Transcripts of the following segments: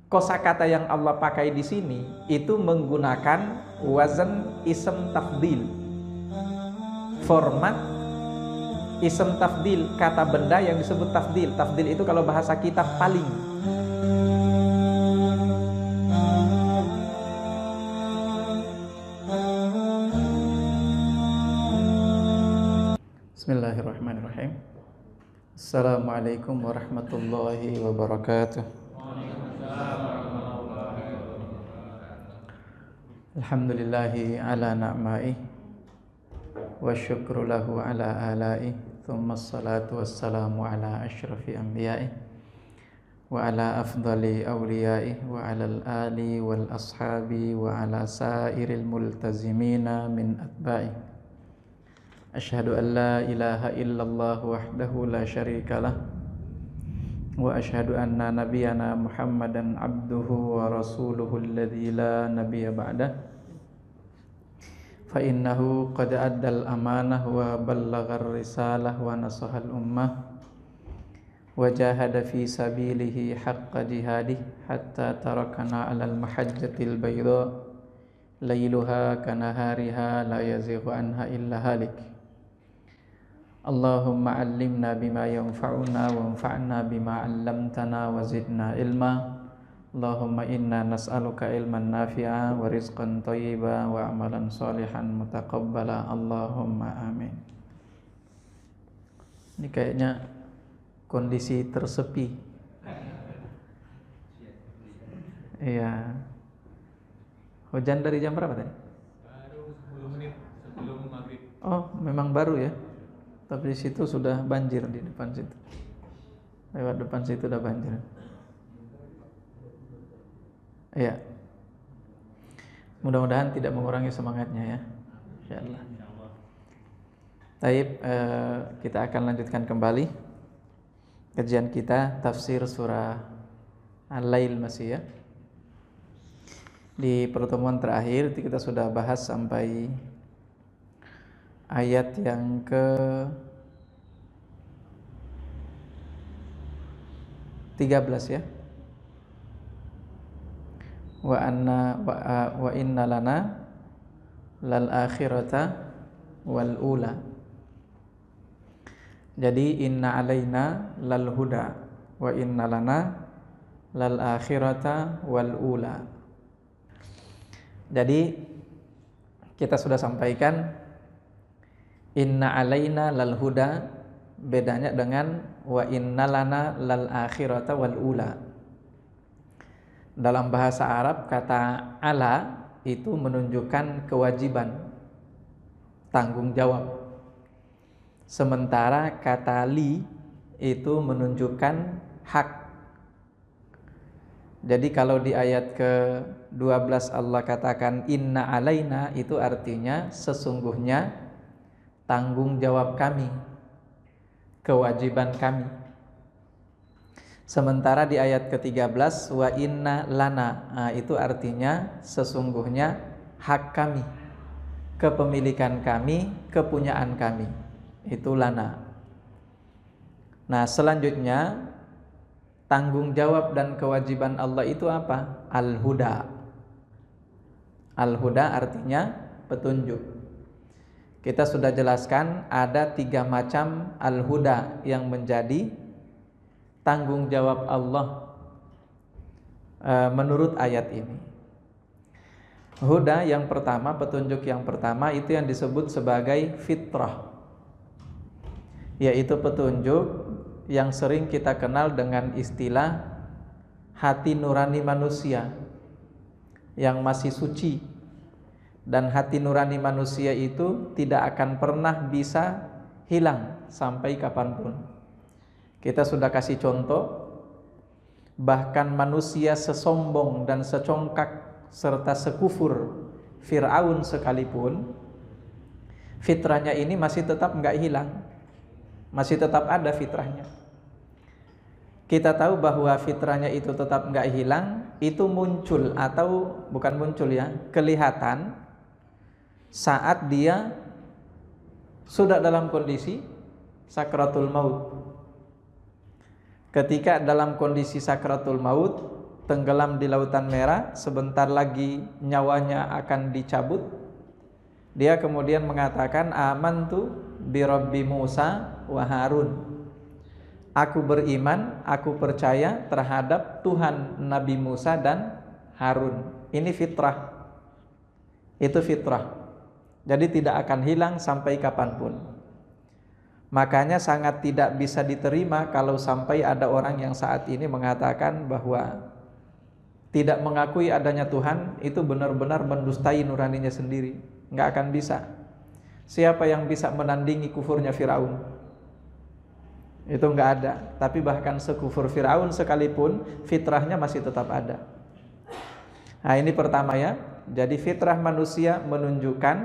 kosakata yang Allah pakai di sini itu menggunakan wazan ism tafdil. Format ism tafdil, kata benda yang disebut tafdil. Tafdil itu kalau bahasa kita paling. Bismillahirrahmanirrahim. Assalamualaikum warahmatullahi wabarakatuh. Alhamdulillahi ala na'mai wa syukru lahu ala alai, thumma salatu wassalamu ala ashrafi anbiya'i wa ala afdali awliyai wa ala al-ali wal ashabi wa ala sairil multazimina min atba'i. Asyhadu an la ilaha illallah wahdahu la syarikalah wa asyhadu anna nabiyyana Muhammadan abduhu wa rasuluhu alladzi la nabiyya ba'dah. Fa innahu qad addal amanah wa ballaghar risalah wa nasahal ummah wa jahada fi sabilihi haqqa jihadih hatta tarakana 'alal mahajjatil bayda lailuha kanahariha la yazighu anha illa halik. Allahumma 'allimna bima yanfa'una wanfa'na bima 'allamtana wa zidna ilma. Allahumma inna nas'aluka ilman nafi'a wa rizqan thayyiba wa amalan salihan mutaqabbala. Allahumma amin. Ini kayaknya kondisi tersepi. Iya. Hujan dari jam berapa tadi? Baru 10 menit sebelum maghrib. Oh, memang baru ya. Tapi di situ sudah banjir, di depan situ. Lewat depan situ udah banjir. Iya. Mudah-mudahan tidak mengurangi semangatnya ya. Insyaallah. Baik, kita akan lanjutkan kembali kajian kita tafsir surah Al-Lail masih ya. Di pertemuan terakhir kita sudah bahas sampai ayat yang ke 13 ya. Wa inna lana lal akhirata wal ula. Jadi inna alaina lal huda wa inna lana lal akhirata wal ula. Jadi kita sudah sampaikan inna alaina lal huda bedanya dengan wa inna lana lal akhirata wal ula. Dalam bahasa Arab kata ala itu menunjukkan kewajiban, tanggung jawab. Sementara kata li itu menunjukkan hak. Jadi kalau di ayat ke-12 Allah katakan inna alaina, itu artinya sesungguhnya tanggung jawab kami, kewajiban kami. Sementara di ayat ke-13 wa inna lana, itu artinya sesungguhnya hak kami, kepemilikan kami, kepunyaan kami. Itu lana. Nah, selanjutnya tanggung jawab dan kewajiban Allah itu apa? Al-huda. Al-huda artinya petunjuk. Kita sudah jelaskan ada 3 macam al-huda yang menjadi tanggung jawab Allah menurut ayat ini. Huda yang pertama, petunjuk yang pertama itu yang disebut sebagai fitrah, yaitu petunjuk yang sering kita kenal dengan istilah hati nurani manusia yang masih suci. Dan hati nurani manusia itu tidak akan pernah bisa hilang sampai kapanpun. Kita sudah kasih contoh, bahkan manusia sesombong dan secongkak serta sekufur Fir'aun sekalipun, fitrahnya ini masih tetap enggak hilang, masih tetap ada fitrahnya. Kita tahu bahwa fitrahnya itu tetap enggak hilang, itu muncul atau bukan muncul ya, kelihatan saat dia sudah dalam kondisi sakratul maut. Ketika dalam kondisi sakratul maut, tenggelam di lautan merah, sebentar lagi nyawanya akan dicabut. Dia kemudian mengatakan, amantu bi Rabbi Musa wa Harun. Aku beriman, aku percaya terhadap Tuhan Nabi Musa dan Harun. Ini fitrah. Itu fitrah. Jadi tidak akan hilang sampai kapanpun. Makanya sangat tidak bisa diterima kalau sampai ada orang yang saat ini mengatakan bahwa tidak mengakui adanya Tuhan, itu benar-benar mendustai nuraninya sendiri. Nggak akan bisa. Siapa yang bisa menandingi kufurnya Firaun? Itu nggak ada. Tapi bahkan sekufur Firaun sekalipun, fitrahnya masih tetap ada. Nah ini pertama ya. Jadi fitrah manusia menunjukkan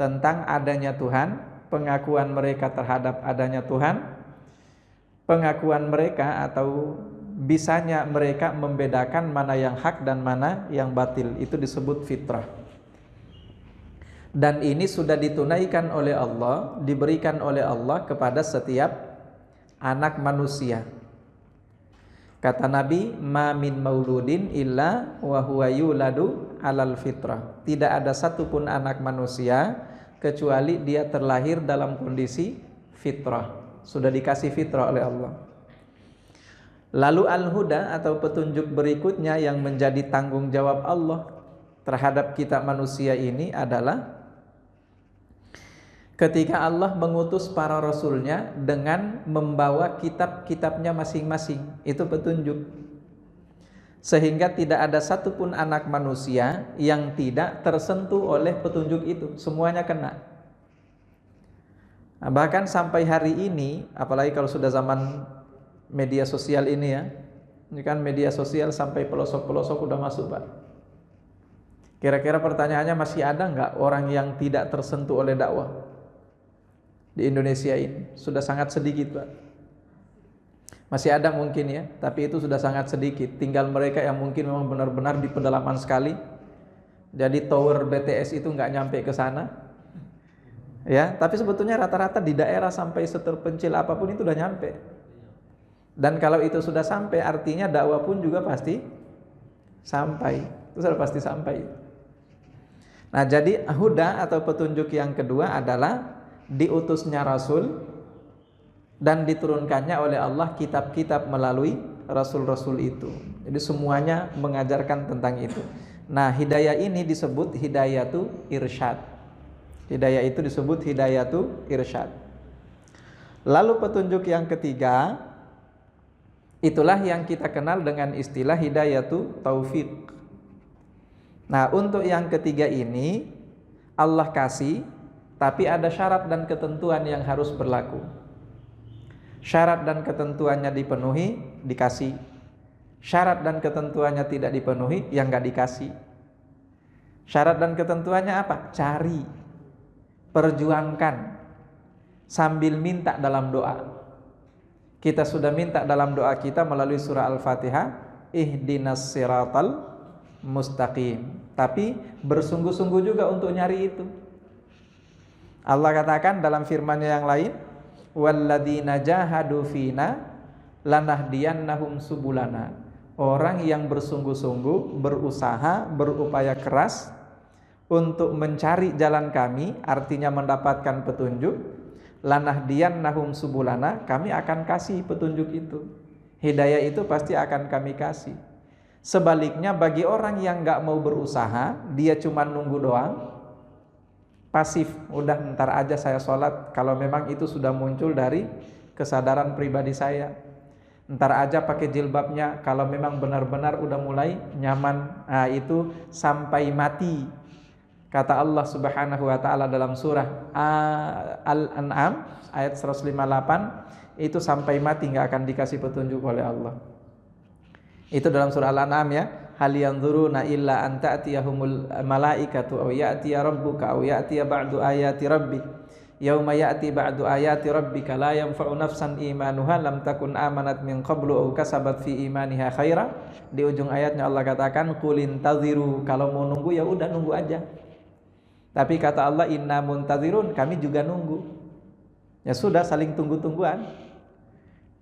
tentang adanya Tuhan, pengakuan mereka terhadap adanya Tuhan, pengakuan mereka atau bisanya mereka membedakan mana yang hak dan mana yang batil. Itu disebut fitrah. Dan ini sudah ditunaikan oleh Allah, diberikan oleh Allah kepada setiap anak manusia. Kata Nabi, ma min mauludin illa wa huwa yuladu alal fitrah. Tidak ada satupun anak manusia kecuali dia terlahir dalam kondisi fitrah. Sudah dikasih fitrah oleh Allah. Lalu al-huda atau petunjuk berikutnya yang menjadi tanggung jawab Allah terhadap kita manusia ini adalah ketika Allah mengutus para rasulnya dengan membawa kitab-kitabnya masing-masing. Itu petunjuk. Sehingga tidak ada satupun anak manusia yang tidak tersentuh oleh petunjuk itu. Semuanya kena. Nah, bahkan sampai hari ini, apalagi kalau sudah zaman media sosial ini ya. Ini kan media sosial sampai pelosok-pelosok udah masuk, Pak. Kira-kira pertanyaannya, masih ada nggak orang yang tidak tersentuh oleh dakwah? Di Indonesia ini sudah sangat sedikit, Pak. Masih ada mungkin ya, tapi itu sudah sangat sedikit. Tinggal mereka yang mungkin memang benar-benar di pedalaman sekali. Jadi tower BTS itu nggak nyampe ke sana. Ya, tapi sebetulnya rata-rata di daerah sampai seterpencil apapun itu udah nyampe. Dan kalau itu sudah sampai, artinya dakwah pun juga pasti sampai. Itu sudah pasti sampai. Nah, jadi huda atau petunjuk yang kedua adalah diutusnya Rasul dan diturunkannya oleh Allah kitab-kitab melalui Rasul-Rasul itu. Jadi semuanya mengajarkan tentang itu. Nah, hidayah ini disebut hidayatu irsyad. Hidayah itu disebut hidayatu irsyad. Lalu petunjuk yang ketiga, itulah yang kita kenal dengan istilah hidayatu taufik. Nah, untuk yang ketiga ini Allah kasih, tapi ada syarat dan ketentuan yang harus berlaku. Syarat dan ketentuannya dipenuhi, dikasih. Syarat dan ketentuannya tidak dipenuhi, yang nggak dikasih. Syarat dan ketentuannya apa? Cari, perjuangkan, sambil minta dalam doa. Kita sudah minta dalam doa kita melalui surah Al-Fatihah, ihdinas siratal mustaqim. Tapi bersungguh-sungguh juga untuk nyari itu. Allah katakan dalam firman-Nya yang lain, walladzina jahadu fina lanahdiyannahum subulana. Orang yang bersungguh-sungguh, berusaha, berupaya keras untuk mencari jalan kami, artinya mendapatkan petunjuk, lanahdiyannahum subulana, kami akan kasih petunjuk itu. Hidayah itu pasti akan kami kasih. Sebaliknya bagi orang yang enggak mau berusaha, dia cuma nunggu doang, pasif, udah ntar aja saya sholat, kalau memang itu sudah muncul dari kesadaran pribadi saya. Ntar aja pakai jilbabnya, kalau memang benar-benar udah mulai nyaman. Nah, itu sampai mati. Kata Allah Subhanahu wa taala dalam surah Al-An'am ayat 158, itu sampai mati nggak akan dikasih petunjuk oleh Allah. Itu dalam surah Al-An'am ya. Hal yanzuruna illa an ta'tiyahumul malaikatu aw ya'tiya rabbuka aw ya'tiya ba'du ayati rabbik yauma ya'ti ba'du ayati rabbika la yanfa'u nafsan imanuha lam takun amanat min qablu aw kasabat fi imaniha khaira. Di ujung ayatnya Allah katakan qul intaziru, kalau mau nunggu ya udah nunggu aja. Tapi kata Allah inna muntazirun, kami juga nunggu. Ya sudah, saling tunggu-tungguan.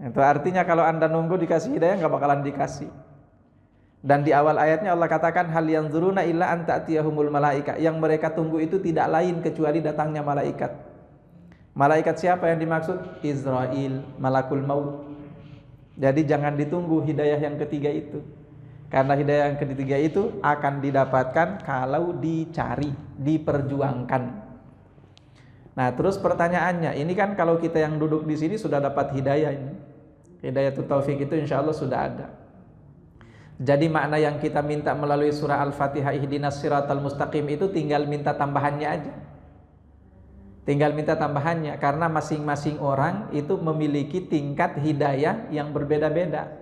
Itu artinya kalau Anda nunggu dikasih hidayah, nggak bakalan dikasih. Dan di awal ayatnya Allah katakan hal yanzuruna illa an ta'tiyahumul malaika. Yang mereka tunggu itu tidak lain kecuali datangnya malaikat. Malaikat siapa yang dimaksud? Israil, malakul maut. Jadi jangan ditunggu hidayah yang ketiga itu. Karena hidayah yang ketiga itu akan didapatkan kalau dicari, diperjuangkan. Nah, terus pertanyaannya, ini kan kalau kita yang duduk di sini sudah dapat hidayah ini. Hidayatul taufik itu insya Allah sudah ada. Jadi makna yang kita minta melalui surah Al-Fatihah ihdinas siratal mustaqim itu tinggal minta tambahannya aja. Tinggal minta tambahannya karena masing-masing orang itu memiliki tingkat hidayah yang berbeda-beda.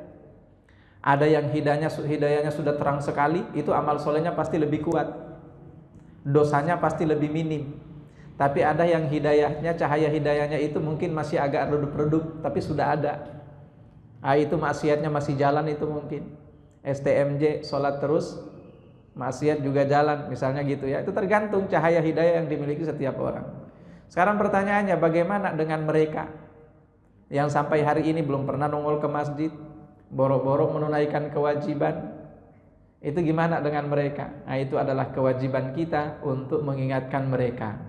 Ada yang hidayahnya sudah terang sekali, itu amal solehnya pasti lebih kuat. Dosanya pasti lebih minim. Tapi ada yang hidayahnya, cahaya hidayahnya itu mungkin masih agak redup-redup, tapi sudah ada. Itu maksiatnya masih jalan itu mungkin. STMJ, sholat terus, maksiat juga jalan, misalnya gitu ya. Itu tergantung cahaya hidayah yang dimiliki setiap orang. Sekarang pertanyaannya, bagaimana dengan mereka yang sampai hari ini belum pernah nongol ke masjid, boro-boro menunaikan kewajiban? Itu gimana dengan mereka? Nah, itu adalah kewajiban kita untuk mengingatkan mereka.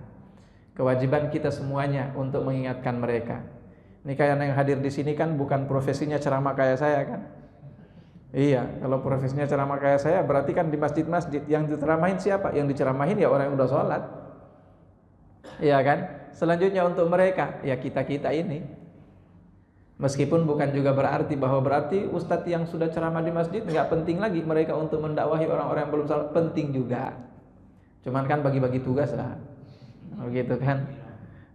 Kewajiban kita semuanya untuk mengingatkan mereka. Ini kayak yang hadir di sini kan bukan profesinya ceramah kayak saya kan? Iya, kalau profesinya ceramah kayak saya berarti kan di masjid-masjid yang diceramahin siapa? Yang diceramahin ya orang yang udah sholat. Iya kan? Selanjutnya untuk mereka, ya kita-kita ini. Meskipun bukan juga berarti ustadz yang sudah ceramah di masjid nggak penting lagi mereka untuk mendakwahi orang-orang yang belum sholat, penting juga. Cuman kan bagi-bagi tugas lah. Begitu kan?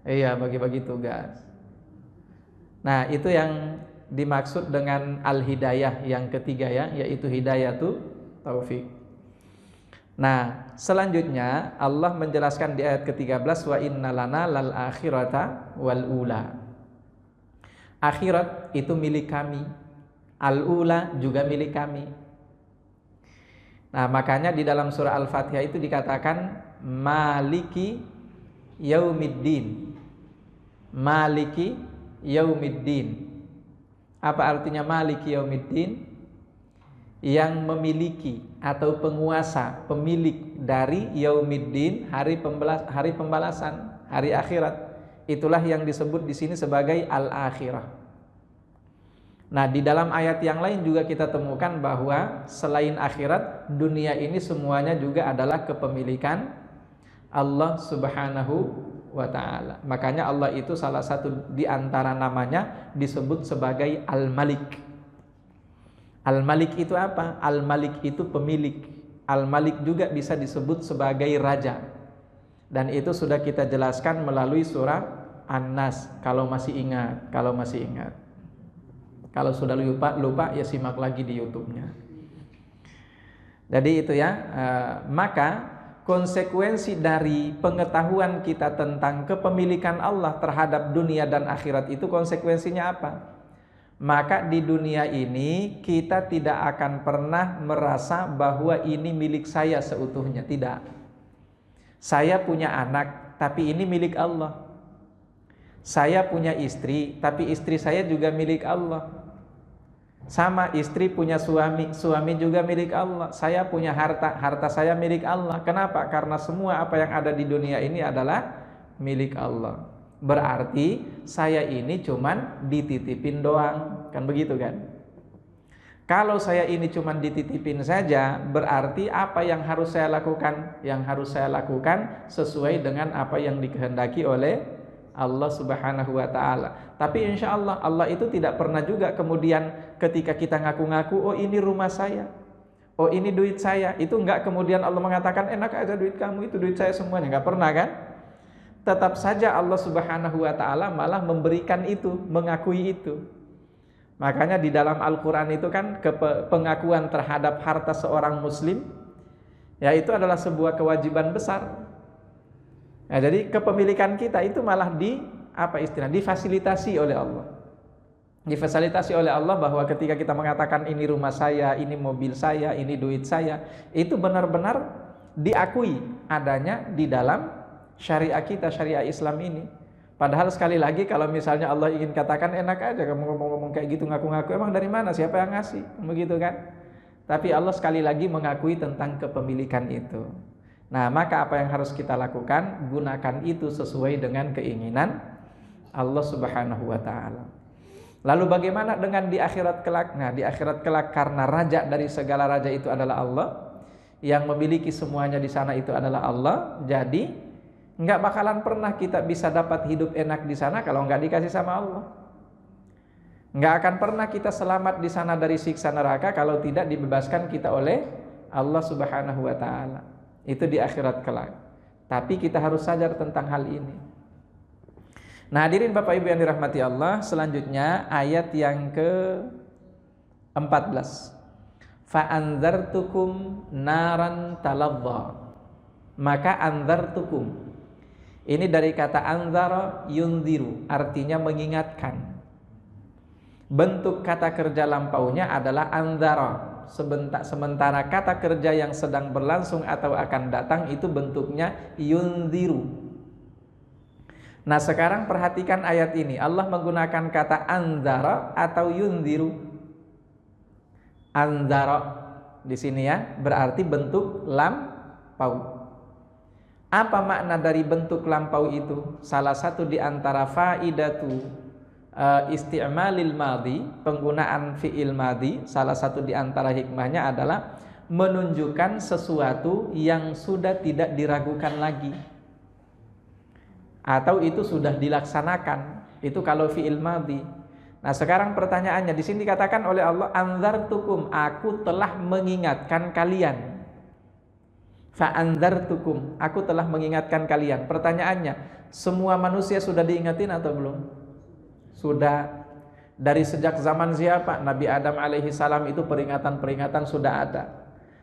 Iya, bagi-bagi tugas. Nah, itu yang dimaksud dengan al-hidayah yang ketiga ya, yaitu hidayatul taufik. Nah, selanjutnya Allah menjelaskan di ayat ke-13 wa innalana lal akhirata wal ula. Akhirat itu milik kami, al-ula juga milik kami. Nah, makanya di dalam surah Al-Fatihah itu dikatakan maliki yaumiddin. Maliki yaumiddin. Apa artinya maliki yaumiddin? Yang memiliki atau penguasa, pemilik dari yaumiddin, hari pembalasan, hari akhirat. Itulah yang disebut di sini sebagai al-akhirah. Nah, di dalam ayat yang lain juga kita temukan bahwa selain akhirat, dunia ini semuanya juga adalah kepemilikan Allah Subhanahu wa ta'ala. Makanya Allah itu salah satu di antara namanya disebut sebagai Al-Malik. Al-Malik itu apa? Al-Malik itu pemilik. Al-Malik juga bisa disebut sebagai raja. Dan itu sudah kita jelaskan melalui surah An-Nas kalau masih ingat. Kalau sudah lupa ya simak lagi di YouTube-nya. Jadi itu ya, maka konsekuensi dari pengetahuan kita tentang kepemilikan Allah terhadap dunia dan akhirat itu konsekuensinya apa? Maka di dunia ini kita tidak akan pernah merasa bahwa ini milik saya seutuhnya, tidak. Saya punya anak, tapi ini milik Allah. Saya punya istri, tapi istri saya juga milik Allah. Sama, istri punya suami, suami juga milik Allah. Saya punya harta, harta saya milik Allah. Kenapa? Karena semua apa yang ada di dunia ini adalah milik Allah. Berarti saya ini cuman dititipin doang, kan begitu kan? Kalau saya ini cuman dititipin saja, berarti apa yang harus saya lakukan? Yang harus saya lakukan sesuai dengan apa yang dikehendaki oleh Allah Subhanahu wa ta'ala. Tapi insya Allah, Allah itu tidak pernah juga kemudian ketika kita ngaku-ngaku, oh ini rumah saya, oh ini duit saya, itu enggak kemudian Allah mengatakan enak aja duit kamu, itu duit saya semuanya. Enggak pernah kan? Tetap saja Allah Subhanahu wa ta'ala malah memberikan itu, mengakui itu. Makanya di dalam Al-Quran itu kan pengakuan terhadap harta seorang muslim, ya itu adalah sebuah kewajiban besar. Nah, jadi kepemilikan kita itu malah difasilitasi oleh Allah. Difasilitasi oleh Allah bahwa ketika kita mengatakan ini rumah saya, ini mobil saya, ini duit saya, itu benar-benar diakui adanya di dalam syariat kita, syariat Islam ini. Padahal sekali lagi kalau misalnya Allah ingin katakan enak aja kamu ngomong-ngomong kayak gitu, ngaku-ngaku, emang dari mana, siapa yang ngasih, begitu kan? tapi Allah sekali lagi mengakui tentang kepemilikan itu. Nah, maka apa yang harus kita lakukan? Gunakan itu sesuai dengan keinginan Allah Subhanahu wa taala. Lalu bagaimana dengan di akhirat kelak? Nah, di akhirat kelak karena raja dari segala raja itu adalah Allah, yang memiliki semuanya di sana itu adalah Allah. Jadi nggak bakalan pernah kita bisa dapat hidup enak di sana kalau nggak dikasih sama Allah. Nggak akan pernah kita selamat di sana dari siksa neraka kalau tidak dibebaskan kita oleh Allah Subhanahu wa taala. Itu di akhirat kelak. Tapi kita harus sadar tentang hal ini. Nah, hadirin Bapak Ibu yang dirahmati Allah, selanjutnya ayat yang ke-14. Fa'anzartukum naran taladzza. Maka anzartukum. Ini dari kata anzara yunziru, artinya mengingatkan. Bentuk kata kerja lampaunya adalah anzara. Sementara kata kerja yang sedang berlangsung atau akan datang itu bentuknya yunziru. Nah, sekarang perhatikan ayat ini. Allah menggunakan kata anzara atau yunziru. Anzara di sini ya, berarti bentuk lampau. Apa makna dari bentuk lampau itu? Salah satu di antara faidatu isti'malil madhi, penggunaan fi'il madhi, salah satu di antara hikmahnya adalah menunjukkan sesuatu yang sudah tidak diragukan lagi, atau itu sudah dilaksanakan. Itu kalau fi'il madhi. Nah, sekarang pertanyaannya, di sini dikatakan oleh Allah, anzartukum, aku telah mengingatkan kalian. Fa'anzartukum, aku telah mengingatkan kalian. Pertanyaannya, semua manusia sudah diingatin atau belum? Sudah. Dari sejak zaman siapa? Nabi Adam alaihi salam itu peringatan-peringatan sudah ada.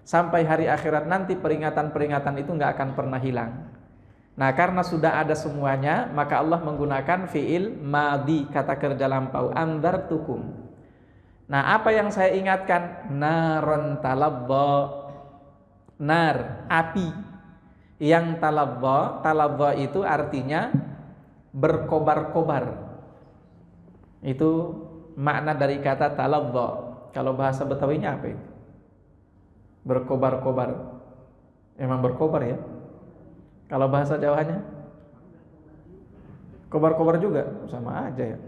Sampai hari akhirat nanti peringatan-peringatan itu nggak akan pernah hilang. Nah, karena sudah ada semuanya, maka Allah menggunakan fi'il madhi, kata kerja lampau, anzartukum. Nah, apa yang saya ingatkan? Naron taladzza. Nar, api. Yang taladzza itu artinya berkobar-kobar. Itu makna dari kata taladzza. Kalau bahasa Betawinya apa itu? Berkobar-kobar. Emang berkobar ya? Kalau bahasa Jawanya? Kobar-kobar juga, sama aja ya.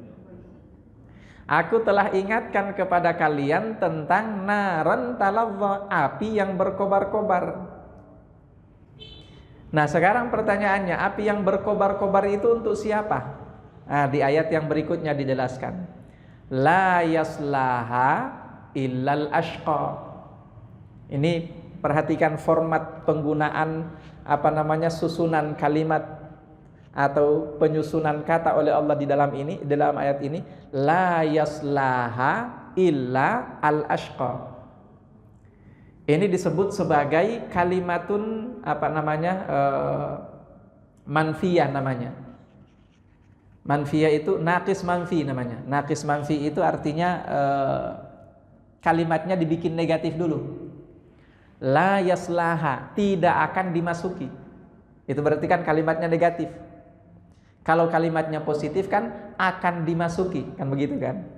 Aku telah ingatkan kepada kalian tentang naran taladzza, api yang berkobar-kobar. Nah, sekarang pertanyaannya, api yang berkobar-kobar itu untuk siapa? Nah, di ayat yang berikutnya dijelaskan. La yaslaha illal ashqa. Ini perhatikan format penggunaan susunan kalimat atau penyusunan kata oleh Allah di dalam ayat ini. La yaslaha illa al ashqa. Ini disebut sebagai kalimatun manfiyah namanya. Manfiyah itu naqis manfi namanya. Naqis manfi itu artinya kalimatnya dibikin negatif dulu. La yaslaha, tidak akan dimasuki. Itu berarti kan kalimatnya negatif. Kalau kalimatnya positif kan akan dimasuki, kan begitu kan?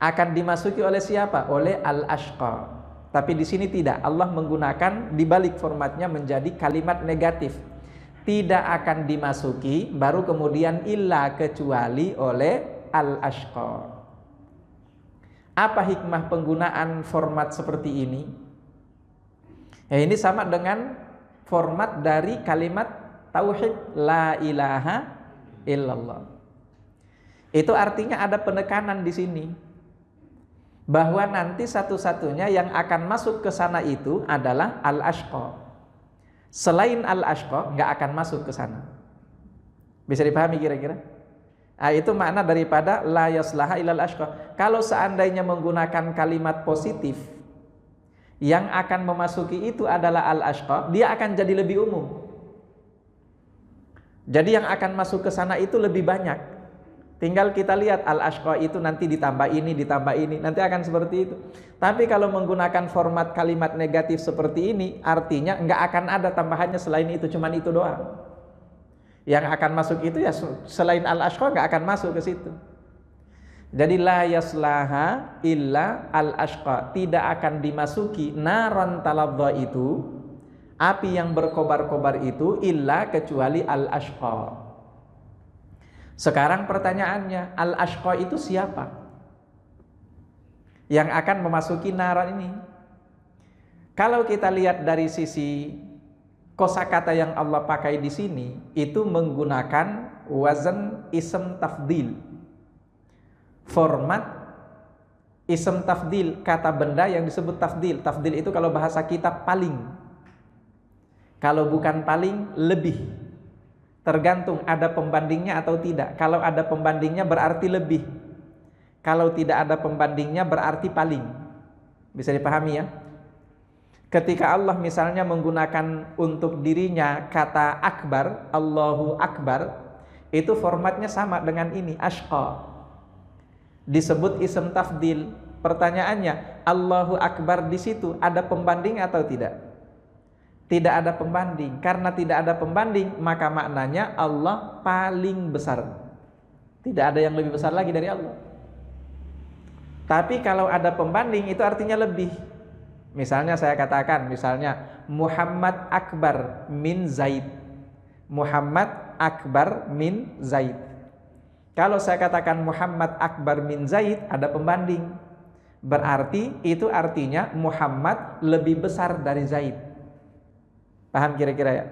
Akan dimasuki oleh siapa? Oleh al-ashqa. Tapi di sini tidak. Allah menggunakan dibalik formatnya menjadi kalimat negatif. Tidak akan dimasuki, baru kemudian illa, kecuali oleh al-ashqa. Apa hikmah penggunaan format seperti ini? Ya, ini sama dengan format dari kalimat tauhid la ilaha illallah. Itu artinya ada penekanan di sini bahwa nanti satu-satunya yang akan masuk ke sana itu adalah al-ashqa. Selain al-ashqa nggak akan masuk ke sana. Bisa dipahami kira-kira? Nah, itu makna daripada la yaslaha illal ashqa. Kalau seandainya menggunakan kalimat positif, yang akan memasuki itu adalah al-ashqa, dia akan jadi lebih umum. Jadi yang akan masuk ke sana itu lebih banyak. Tinggal kita lihat al-ashqa itu nanti ditambah ini, nanti akan seperti itu. Tapi kalau menggunakan format kalimat negatif seperti ini, artinya nggak akan ada tambahannya selain itu, cuman itu doang. Yang akan masuk itu ya selain al-ashqa nggak akan masuk ke situ. Jadi la yaslaha illa al-ashqa, tidak akan dimasuki naron taladha itu, api yang berkobar-kobar itu, illa kecuali al-ashqa. Sekarang pertanyaannya, al-ashqa itu siapa yang akan memasuki naran ini? Kalau kita lihat dari sisi kosakata yang Allah pakai di sini, itu menggunakan wazan ism tafdil. Format ism tafdil, kata benda yang disebut tafdil. Tafdil itu kalau bahasa kita paling. Kalau bukan paling, lebih. Tergantung ada pembandingnya atau tidak. Kalau ada pembandingnya berarti lebih. Kalau tidak ada pembandingnya berarti paling. Bisa dipahami ya? Ketika Allah misalnya menggunakan untuk dirinya kata akbar, Allahu Akbar, itu formatnya sama dengan ini, ashqa. Disebut ism tafdil. Pertanyaannya, Allahu Akbar di situ ada pembanding atau tidak? Tidak ada pembanding. Karena tidak ada pembanding, maka maknanya Allah paling besar. Tidak ada yang lebih besar lagi dari Allah. Tapi kalau ada pembanding, itu artinya lebih. Misalnya saya katakan, misalnya Muhammad Akbar min Zaid. Muhammad Akbar min Zaid. Kalau saya katakan Muhammad Akbar min Zaid, ada pembanding. Berarti itu artinya Muhammad lebih besar dari Zaid. Paham kira-kira ya?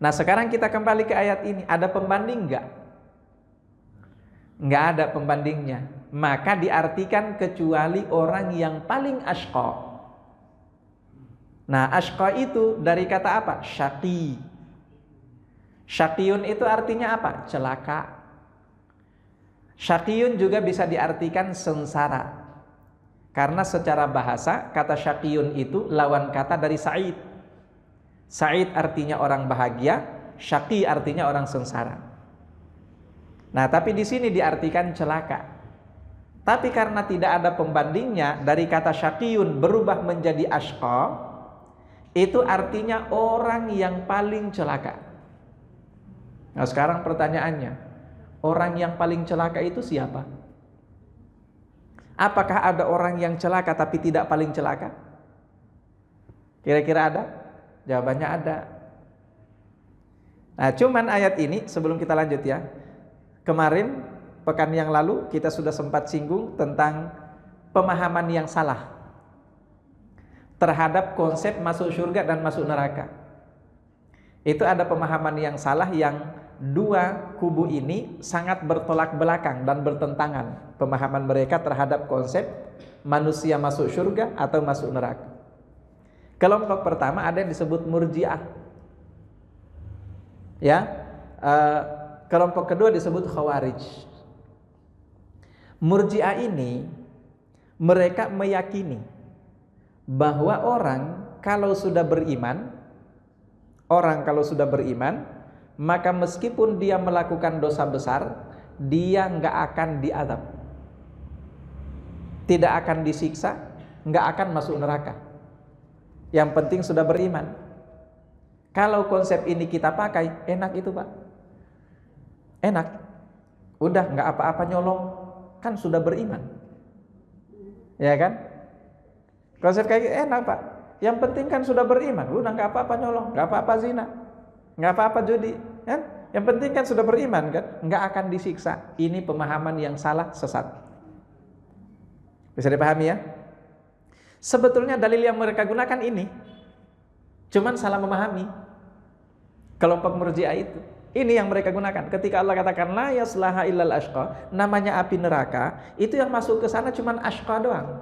Nah sekarang kita kembali ke ayat ini. Ada pembanding enggak? Enggak ada pembandingnya. Maka diartikan kecuali orang yang paling ashqa. Nah ashqa itu dari kata apa? Syaqi. Syaqiyun itu artinya apa? Celaka. Syaqiyun juga bisa diartikan sengsara. Karena secara bahasa kata syaqiyun itu lawan kata dari sa'id. Sa'id artinya orang bahagia, syaqi artinya orang sengsara. Nah, tapi di sini diartikan celaka. Tapi karena tidak ada pembandingnya, dari kata syaqiyun berubah menjadi ashqa, itu artinya orang yang paling celaka. Nah, sekarang pertanyaannya, orang yang paling celaka itu siapa? Apakah ada orang yang celaka tapi tidak paling celaka? Kira-kira ada? Jawabannya ada. Nah, cuman ayat ini sebelum kita lanjut ya. Kemarin, pekan yang lalu kita sudah sempat singgung tentang pemahaman yang salah terhadap konsep masuk surga dan masuk neraka. Itu ada pemahaman yang salah yang dua kubu ini sangat bertolak belakang dan bertentangan pemahaman mereka terhadap konsep manusia masuk surga atau masuk neraka. Kelompok pertama ada yang disebut murji'ah. Ya, kelompok kedua disebut khawarij. Murji'ah ini mereka meyakini bahwa orang kalau sudah beriman, maka meskipun dia melakukan dosa besar, dia nggak akan diazab, tidak akan disiksa, nggak akan masuk neraka. Yang penting sudah beriman. Kalau konsep ini kita pakai, enak itu Pak. Enak. Udah nggak apa-apa nyolong, kan sudah beriman. Ya kan? Konsep kayak gitu enak Pak. Yang penting kan sudah beriman. Udah nggak apa-apa nyolong, nggak apa-apa zina, nggak apa-apa judi, kan? Yang penting kan sudah beriman kan, nggak akan disiksa. Ini pemahaman yang salah, sesat. Bisa dipahami ya? Sebetulnya dalil yang mereka gunakan ini, cuman salah memahami. Kelompok murji'ah itu, ini yang mereka gunakan. Ketika Allah katakan la yaslaha illal ashqa, namanya api neraka, itu yang masuk ke sana cuman ashqa doang.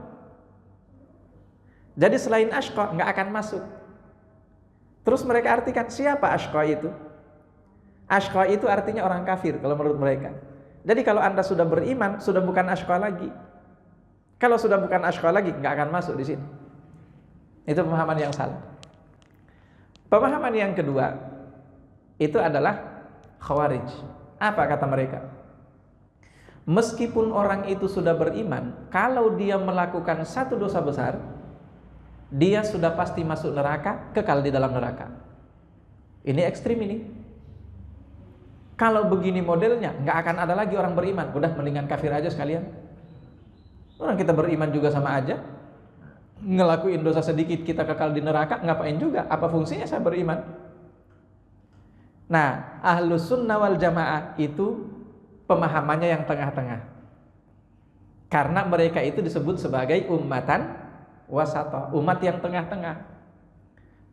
Jadi selain ashqa nggak akan masuk. Terus mereka artikan siapa ashqa itu? Ashqa itu artinya orang kafir kalau menurut mereka. Jadi kalau Anda sudah beriman, sudah bukan ashqa lagi. Kalau sudah bukan ashqa lagi, nggak akan masuk di sini. Itu pemahaman yang salah. Pemahaman yang kedua itu adalah khawarij. Apa kata mereka? Meskipun orang itu sudah beriman, kalau dia melakukan satu dosa besar, dia sudah pasti masuk neraka, kekal di dalam neraka. Ini ekstrim ini. Kalau begini modelnya, nggak akan ada lagi orang beriman. Udah mendingan kafir aja sekalian. Orang kita beriman juga sama aja. Ngelakuin dosa sedikit kita kekal di neraka, ngapain juga? Apa fungsinya saya beriman? Nah, Ahlus Sunnah wal Jamaah itu pemahamannya yang tengah-tengah. Karena mereka itu disebut sebagai ummatan wasata, umat yang tengah-tengah.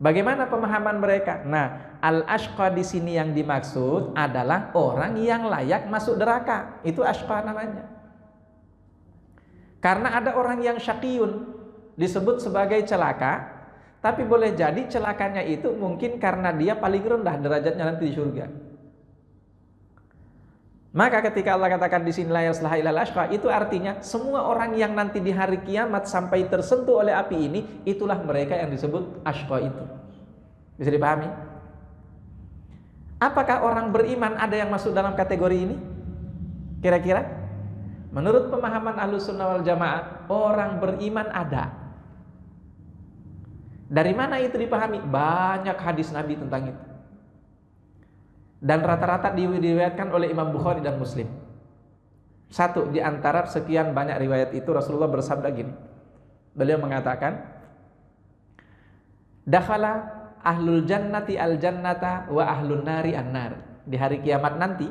Bagaimana pemahaman mereka? Nah, al-ashqa di sini yang dimaksud adalah orang yang layak masuk neraka. Itu ashqa namanya. Karena ada orang yang syaqiyun, disebut sebagai celaka, tapi boleh jadi celakanya itu mungkin karena dia paling rendah derajatnya nanti di surga. Maka ketika Allah katakan di sini la yaslaha illal ashqa, itu artinya semua orang yang nanti di hari kiamat sampai tersentuh oleh api ini, itulah mereka yang disebut ashqa itu. Bisa dipahami? Apakah orang beriman ada yang masuk dalam kategori ini? Kira-kira? Menurut pemahaman Ahlus Sunnah wal Jamaah, orang beriman ada. Dari mana itu dipahami? Banyak hadis Nabi tentang itu. Dan rata-rata diriwayatkan oleh Imam Bukhari dan Muslim. Satu di antara sekian banyak riwayat itu, Rasulullah bersabda gini. Beliau mengatakan, dakhala ahlul jannati al jannata wa ahlun nari an-nar. Di hari kiamat nanti,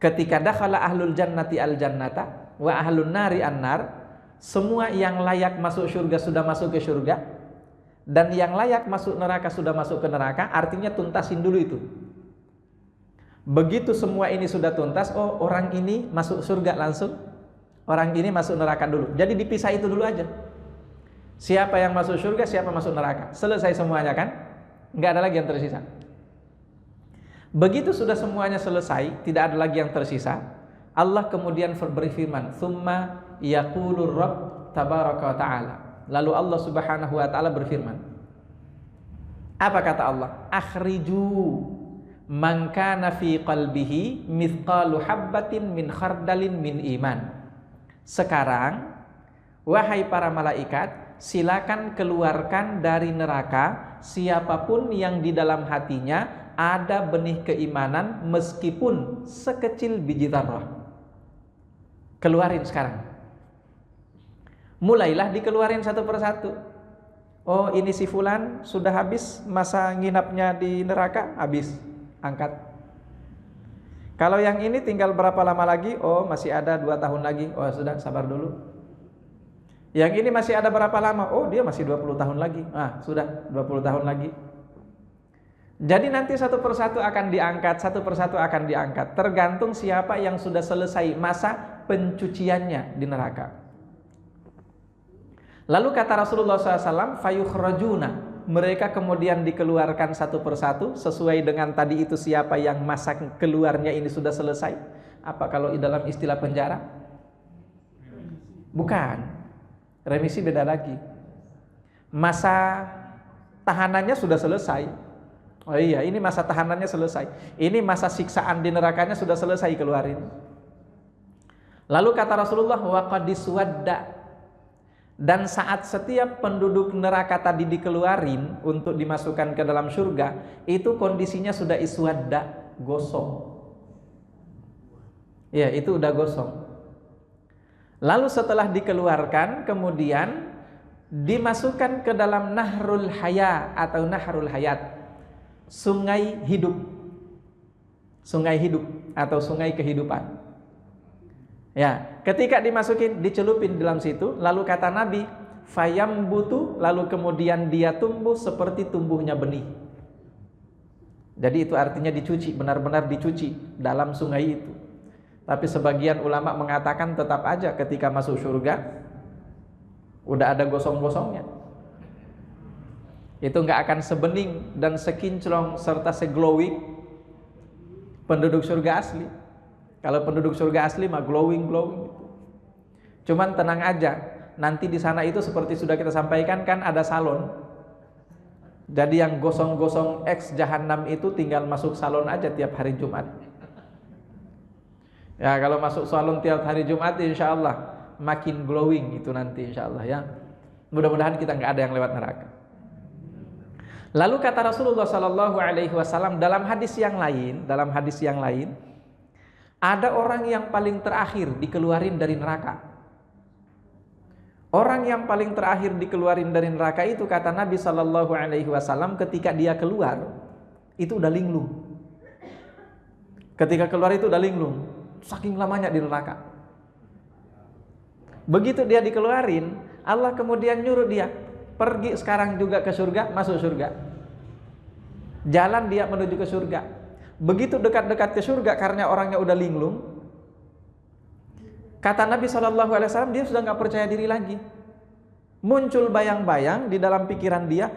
ketika dakhala ahlul jannati al jannata wa ahlun nari an-nar, semua yang layak masuk surga sudah masuk ke surga, dan yang layak masuk neraka sudah masuk ke neraka. Artinya tuntasin dulu itu. Begitu semua ini sudah tuntas, oh orang ini masuk surga langsung, orang ini masuk neraka dulu. Jadi dipisah itu dulu aja. Siapa yang masuk surga, siapa masuk neraka. Selesai semuanya kan? Nggak ada lagi yang tersisa. Begitu sudah semuanya selesai, tidak ada lagi yang tersisa, Allah kemudian berfirman, "Tsumma yaqulur Rabb tabaraka wa ta'ala." Lalu Allah Subhanahu wa taala berfirman. Apa kata Allah? Akhriju man kana fi qalbihi mithqalu habbatin min khardalin min iman. Sekarang, wahai para malaikat, silakan keluarkan dari neraka siapapun yang di dalam hatinya ada benih keimanan meskipun sekecil biji zarrah. Keluarin sekarang. Mulailah dikeluarin satu persatu. Oh, ini si fulan sudah habis masa nginapnya di neraka, habis. Angkat. Kalau yang ini tinggal berapa lama lagi? Oh, masih ada 2 tahun lagi. Oh, sudah, sabar dulu. Yang ini masih ada berapa lama? Oh, dia masih 20 tahun lagi. Ah, sudah, 20 tahun lagi. Jadi nanti satu persatu akan diangkat, satu persatu akan diangkat. Tergantung siapa yang sudah selesai masa pencuciannya di neraka. Lalu kata Rasulullah SAW, fayukhrajuna. Mereka kemudian dikeluarkan satu persatu sesuai dengan tadi itu siapa yang masa keluarnya ini sudah selesai. Apa kalau dalam istilah penjara? Bukan. Remisi beda lagi. Masa tahanannya sudah selesai. Oh iya, ini masa tahanannya selesai. Ini masa siksaan di nerakanya sudah selesai keluarin. Lalu kata Rasulullah, wa qadiswadda. Dan saat setiap penduduk neraka tadi dikeluarin untuk dimasukkan ke dalam surga, itu kondisinya sudah iswadda, gosong. Ya, itu udah gosong. Lalu setelah dikeluarkan, kemudian dimasukkan ke dalam nahrul haya atau nahrul hayat, sungai hidup. Sungai hidup atau sungai kehidupan. Ya, ketika dimasukin, dicelupin dalam situ, lalu kata Nabi, fayambutu, lalu kemudian dia tumbuh seperti tumbuhnya benih. Jadi itu artinya dicuci, benar-benar dicuci dalam sungai itu. Tapi sebagian ulama mengatakan tetap aja ketika masuk surga udah ada gosong-gosongnya. Itu nggak akan sebening dan sekinclong serta seglowing penduduk surga asli. Kalau penduduk surga asli mah glowing. Cuman tenang aja, nanti di sana itu seperti sudah kita sampaikan kan ada salon. Jadi yang gosong-gosong ex jahanam itu tinggal masuk salon aja tiap hari Jumat. Ya, kalau masuk salon tiap hari Jumat insya Allah makin glowing itu nanti insya Allah ya. Mudah-mudahan kita nggak ada yang lewat neraka. Lalu kata Rasulullah Shallallahu Alaihi Wasallam dalam hadis yang lain, ada orang yang paling terakhir dikeluarin dari neraka. Orang yang paling terakhir dikeluarin dari neraka itu kata Nabi Shallallahu Alaihi Wasallam ketika dia keluar itu udah linglung. Ketika keluar itu udah linglung, saking lamanya di neraka. Begitu dia dikeluarin, Allah kemudian nyuruh dia pergi sekarang juga ke surga, masuk surga. Jalan dia menuju ke surga. Begitu dekat-dekat ke surga karena orangnya udah linglung. Kata Nabi SAW, dia sudah nggak percaya diri lagi. Muncul bayang-bayang di dalam pikiran dia,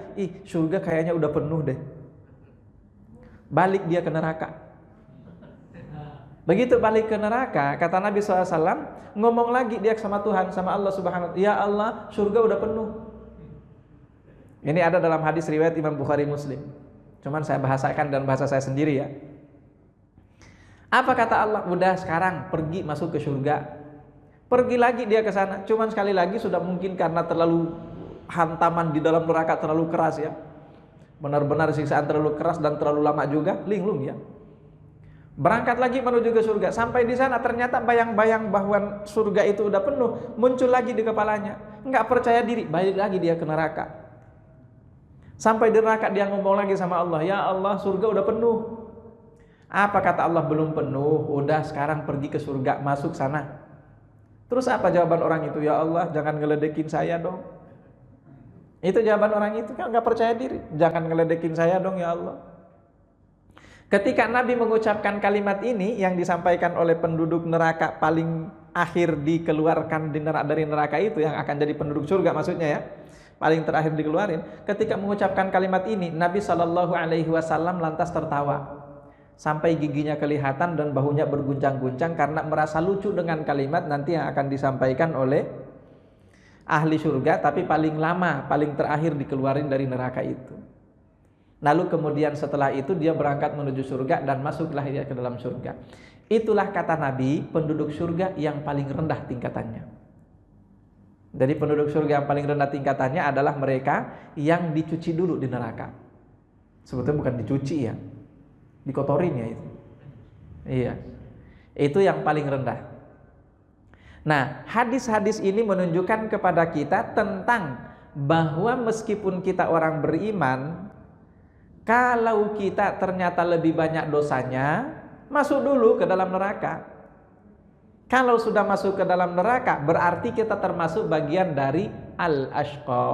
surga kayaknya udah penuh deh. Balik dia ke neraka. Begitu balik ke neraka, kata Nabi SAW, ngomong lagi dia sama Tuhan, sama Allah Subhanahu wa Ta'ala, ya Allah, surga udah penuh. Ini ada dalam hadis riwayat Imam Bukhari Muslim. Cuman saya bahasakan dalam bahasa saya sendiri ya. Apa kata Allah? Udah sekarang pergi masuk ke surga. Pergi lagi dia ke sana. Cuman sekali lagi sudah mungkin karena terlalu hantaman di dalam neraka terlalu keras ya. Benar-benar siksaan terlalu keras dan terlalu lama juga, linglung ya. Berangkat lagi menuju ke surga. Sampai di sana ternyata bayang-bayang bahwa surga itu udah penuh, muncul lagi di kepalanya. Enggak percaya diri, balik lagi dia ke neraka. Sampai di neraka dia ngomong lagi sama Allah, ya Allah, surga udah penuh. Apa kata Allah? Belum penuh, udah sekarang pergi ke surga, masuk sana. Terus apa jawaban orang itu? Ya Allah, jangan ngeledekin saya dong. Itu jawaban orang itu, kan nggak percaya diri. Jangan ngeledekin saya dong ya Allah. Ketika Nabi mengucapkan kalimat ini yang disampaikan oleh penduduk neraka paling akhir dikeluarkan dari neraka itu, yang akan jadi penduduk surga maksudnya ya, paling terakhir dikeluarin. Ketika mengucapkan kalimat ini, Nabi Shallallahu Alaihi Wasallam lantas tertawa sampai giginya kelihatan dan bahunya berguncang-guncang karena merasa lucu dengan kalimat nanti yang akan disampaikan oleh ahli surga, tapi paling lama, paling terakhir dikeluarin dari neraka itu. Lalu kemudian setelah itu dia berangkat menuju surga dan masuklah dia ke dalam surga. Itulah kata Nabi, penduduk surga yang paling rendah tingkatannya. Jadi penduduk surga yang paling rendah tingkatannya adalah mereka yang dicuci dulu di neraka. Sebetulnya bukan dicuci ya, dikotorin ya itu. Iya. Itu yang paling rendah. Nah, hadis-hadis ini menunjukkan kepada kita tentang bahwa meskipun kita orang beriman, kalau kita ternyata lebih banyak dosanya, masuk dulu ke dalam neraka. Kalau sudah masuk ke dalam neraka, berarti kita termasuk bagian dari al-ashqa.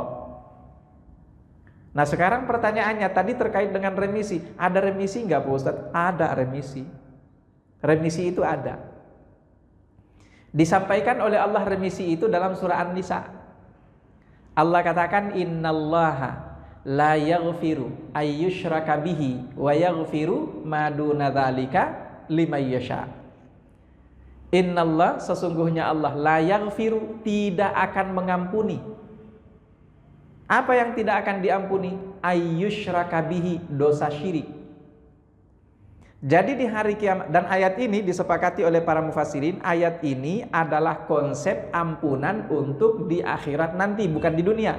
Nah sekarang pertanyaannya tadi terkait dengan remisi. Ada remisi enggak Pak Ustadz? Ada remisi. Remisi itu ada. Disampaikan oleh Allah remisi itu dalam surah An-Nisa. Allah katakan innallaha la yaghfiru ayyushraka bihi wa yaghfiru ma duna dzalika liman yasha. Innallah, sesungguhnya Allah, la yaghfiru, tidak akan mengampuni. Apa yang tidak akan diampuni? Ayyushraka bihi, dosa syirik. Jadi di hari kiamat, dan ayat ini disepakati oleh para mufassirin, ayat ini adalah konsep ampunan untuk di akhirat nanti, bukan di dunia.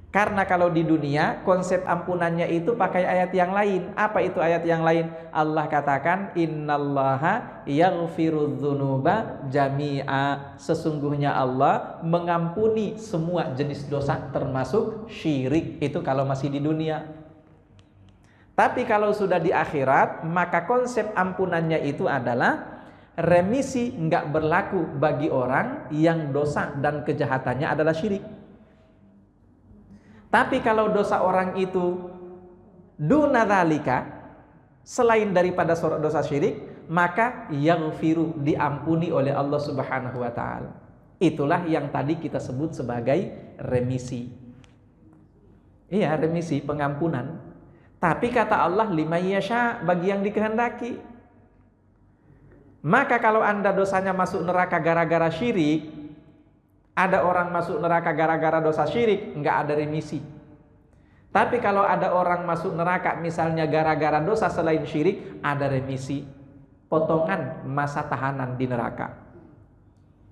Karena kalau di dunia konsep ampunannya itu pakai ayat yang lain. Apa itu ayat yang lain? Allah katakan innallaha yaghfirudz dzunuba jami'a. Sesungguhnya Allah mengampuni semua jenis dosa termasuk syirik. Itu kalau masih di dunia. Tapi kalau sudah di akhirat, maka konsep ampunannya itu adalah remisi enggak berlaku bagi orang yang dosa dan kejahatannya adalah syirik. Tapi kalau dosa orang itu duna dzalika, selain daripada dosa syirik, maka yaghfiru, diampuni oleh Allah Subhanahu wa taala. Itulah yang tadi kita sebut sebagai remisi. Iya, remisi, pengampunan. Tapi kata Allah liman yasha, bagi yang dikehendaki. Maka kalau Anda dosanya masuk neraka gara-gara syirik, ada orang masuk neraka gara-gara dosa syirik, enggak ada remisi. Tapi kalau ada orang masuk neraka misalnya gara-gara dosa selain syirik, ada remisi. Potongan masa tahanan di neraka.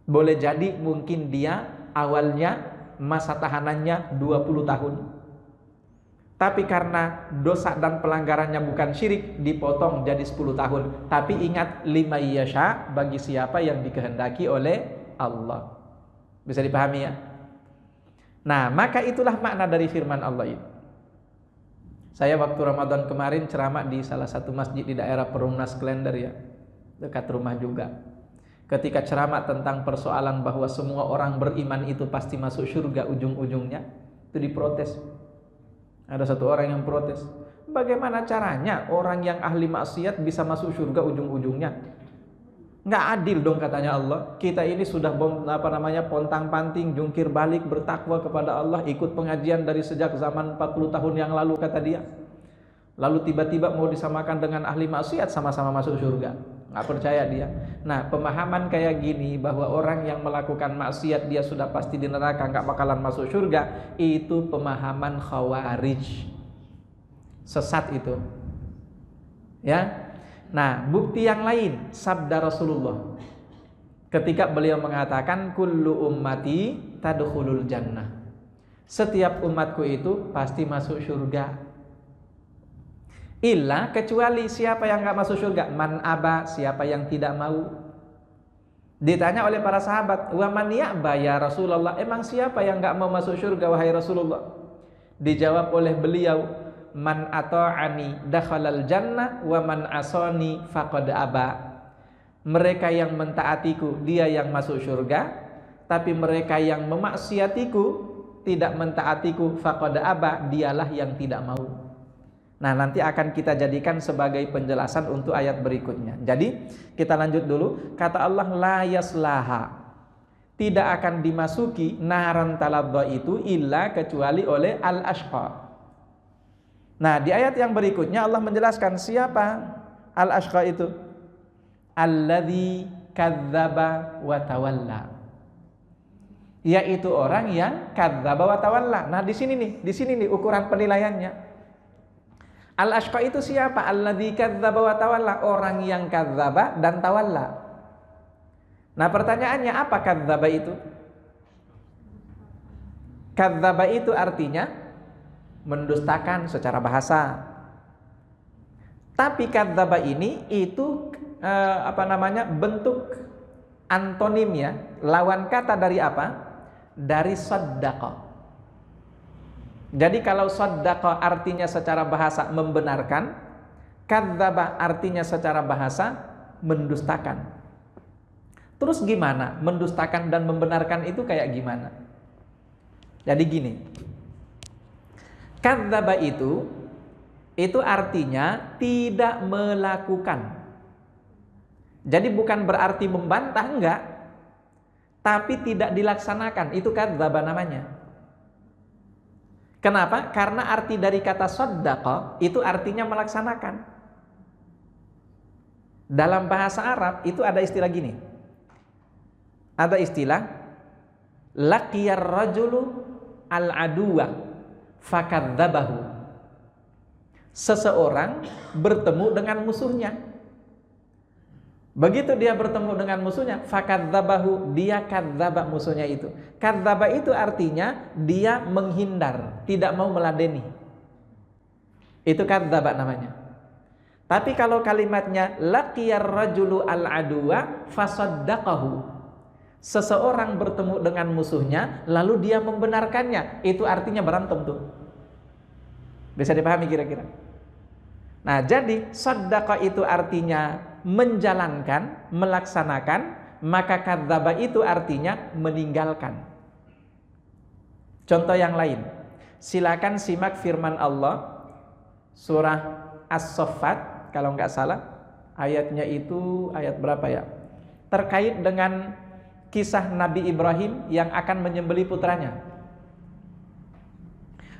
Boleh jadi mungkin dia awalnya masa tahanannya 20 tahun. Tapi karena dosa dan pelanggarannya bukan syirik, dipotong jadi 10 tahun. Tapi ingat, lima yasha, bagi siapa yang dikehendaki oleh Allah. Bisa dipahami ya? Nah, maka itulah makna dari firman Allah itu. Saya waktu Ramadan kemarin ceramah di salah satu masjid di daerah Perumnas Klender ya, dekat rumah juga. Ketika ceramah tentang persoalan bahwa semua orang beriman itu pasti masuk surga ujung-ujungnya, itu diprotes. Ada satu orang yang protes, bagaimana caranya orang yang ahli maksiat bisa masuk surga ujung-ujungnya? Nggak adil dong, katanya Allah. Kita ini sudah pontang-panting, jungkir balik, bertakwa kepada Allah, ikut pengajian dari sejak zaman 40 tahun yang lalu, kata dia. Lalu tiba-tiba mau disamakan dengan ahli maksiat, sama-sama masuk surga. Nggak percaya dia. Nah, pemahaman kayak gini, bahwa orang yang melakukan maksiat dia sudah pasti di neraka, nggak bakalan masuk surga, itu pemahaman khawarij. Sesat itu. Ya. Nah, bukti yang lain, sabda Rasulullah ketika beliau mengatakan, kullu ummati tadkhulul jannah. Setiap umatku itu pasti masuk surga. Illa, kecuali siapa yang enggak masuk surga? Man aba, siapa yang tidak mau. Ditanya oleh para sahabat, wa man ya'ba ya Rasulullah, emang siapa yang enggak mau masuk surga wahai Rasulullah? Dijawab oleh beliau, man ata'ani dakhalal jannah wa man asani faqad aba. Mereka yang mentaatiku, dia yang masuk surga, tapi mereka yang memaksiatiku, tidak mentaatiku, faqad aba, dialah yang tidak mau. Nah, nanti akan kita jadikan sebagai penjelasan untuk ayat berikutnya. Jadi kita lanjut dulu. Kata Allah, la yaslaha, tidak akan dimasuki naran taladha itu illa, kecuali oleh al-ashqa. Nah, di ayat yang berikutnya Allah menjelaskan siapa al-ashqa itu. Alladzi kadzdzaba wa tawalla, yaitu orang yang kadzdzaba wa tawalla. Nah, di sini nih ukuran penilaiannya. Al-ashqa itu siapa? Alladzi kadzdzaba wa tawalla, orang yang kadzdzaba dan tawalla. Nah, pertanyaannya apa kadzdzaba itu? Kadzdzaba itu artinya mendustakan secara bahasa. Tapi kadzdzaba ini itu bentuk antonim ya, lawan kata dari apa? Dari saddaqa. Jadi kalau saddaqa artinya secara bahasa membenarkan, kadzdzaba artinya secara bahasa mendustakan. Terus gimana? Mendustakan dan membenarkan itu kayak gimana? Jadi gini. Kadzdzaba itu artinya tidak melakukan. Jadi bukan berarti membantah, enggak. Tapi tidak dilaksanakan, itu kadzdzaba namanya. Kenapa? Karena arti dari kata saddaqa itu artinya melaksanakan. Dalam bahasa Arab itu ada istilah gini. Ada istilah laqiyar rajulu al-aduwa fakadzabahu. Seseorang bertemu dengan musuhnya. Begitu dia bertemu dengan musuhnya, fakadzabahu, dia kadzdzaba musuhnya itu. Kadzdzaba itu artinya dia menghindar, tidak mau meladeni. Itu kadzdzaba namanya. Tapi kalau kalimatnya laqiyar rajulu al-aduwa fasaddaqahu, seseorang bertemu dengan musuhnya lalu dia membenarkannya, itu artinya berantem tuh. Bisa dipahami kira-kira? Nah, jadi saddaqa itu artinya menjalankan, melaksanakan, maka kadzdzaba itu artinya meninggalkan. Contoh yang lain, silakan simak firman Allah surah As-Saffat, kalau nggak salah ayatnya itu ayat berapa ya? Terkait dengan kisah Nabi Ibrahim yang akan menyembelih putranya.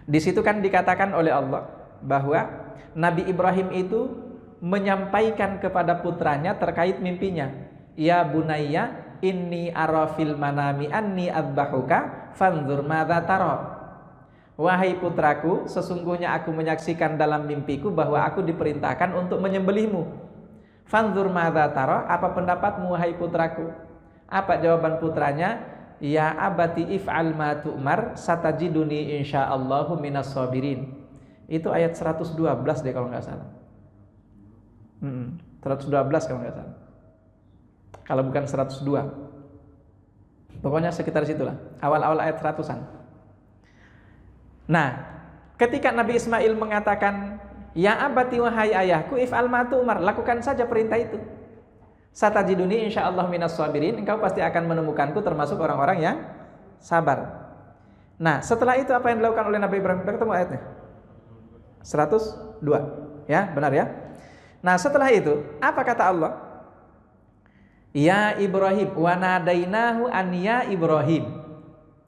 Di situ kan dikatakan oleh Allah bahwa Nabi Ibrahim itu menyampaikan kepada putranya terkait mimpinya. Ya bunayya inni ara fil manami anni adbahuka fanzur madza tara. Wahai putraku, sesungguhnya aku menyaksikan dalam mimpiku bahwa aku diperintahkan untuk menyembelihmu. Fanzur madza tara, apa pendapatmu wahai putraku? Apa jawaban putranya? Ya abati if'al ma tu'mar satajiduni insyaallahu minas sabirin. Itu ayat 112 deh kalau nggak salah. 112 kalau nggak salah. Kalau bukan 102. Pokoknya sekitar situlah. Awal-awal ayat 100-an. Nah, ketika Nabi Ismail mengatakan, "Ya abati wahai ayahku, if'al ma tu'mar," lakukan saja perintah itu. Satajiduni insyaallah minas sabirin, engkau pasti akan menemukanku termasuk orang-orang yang sabar. Nah, setelah itu apa yang dilakukan oleh Nabi Ibrahim? Sudah ketemu ayatnya? 102. Ya, benar ya? Nah, setelah itu, apa kata Allah? Ya Ibrahim, wa nadainahu an ya Ibrahim.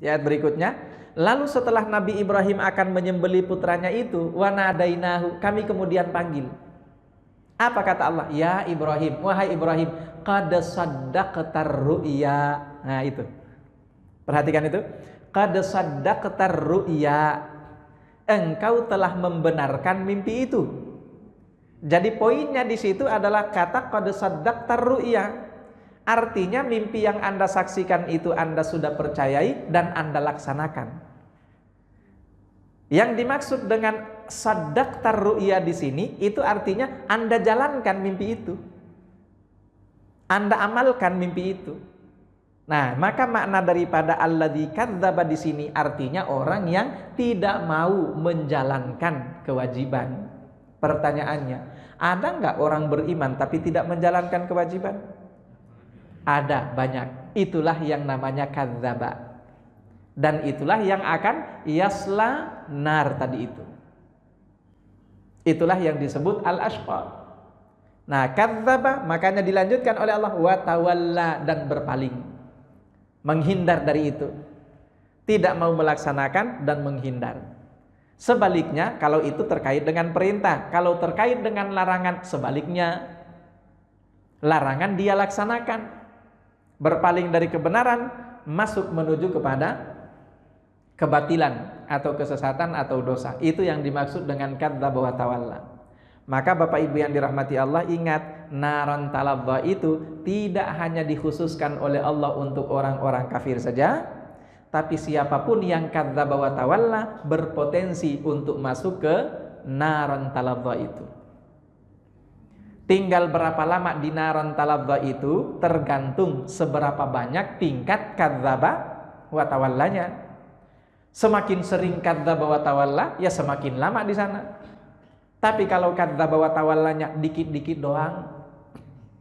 Ya, ayat berikutnya, lalu setelah Nabi Ibrahim akan menyembelih putranya itu, wa nadainahu, kami kemudian panggil. Apa kata Allah? Ya Ibrahim, wahai Ibrahim, qad saddaqtar ru'ya. Nah, itu. Perhatikan itu. Qad saddaqtar ru'ya. Engkau telah membenarkan mimpi itu. Jadi poinnya di situ adalah kata qad saddaqtar ru'ya. Artinya mimpi yang Anda saksikan itu Anda sudah percayai dan Anda laksanakan. Yang dimaksud dengan saddaqtar ru'ya di sini itu artinya Anda jalankan mimpi itu. Anda amalkan mimpi itu. Nah, maka makna daripada alladzi kadzdzaba di sini artinya orang yang tidak mau menjalankan kewajiban. Pertanyaannya, ada nggak orang beriman tapi tidak menjalankan kewajiban? Ada, banyak. Itulah yang namanya kadzdzaba. Dan itulah yang akan yasla nar tadi itu. Itulah yang disebut al-ashqa. Nah, kadzdzaba makanya dilanjutkan oleh Allah wa tawalla, dan berpaling. Menghindar dari itu. Tidak mau melaksanakan dan menghindar. Sebaliknya, kalau itu terkait dengan perintah, kalau terkait dengan larangan, sebaliknya. Larangan dia laksanakan. Berpaling dari kebenaran, masuk menuju kepada kebatilan atau kesesatan atau dosa. Itu yang dimaksud dengan kadzdzaba wa tawalla. Maka Bapak Ibu yang dirahmati Allah, ingat, naran taladzah itu tidak hanya dikhususkan oleh Allah untuk orang-orang kafir saja, tapi siapapun yang kadzdzaba wa tawalla berpotensi untuk masuk ke naran taladzah itu. Tinggal berapa lama di naran taladzah itu tergantung seberapa banyak tingkat kadzdzaba wa tawallanya. Semakin sering kadzdzaba wa tawalla, ya semakin lama di sana. Tapi kalau kadzdzaba wa tawallanya dikit-dikit doang,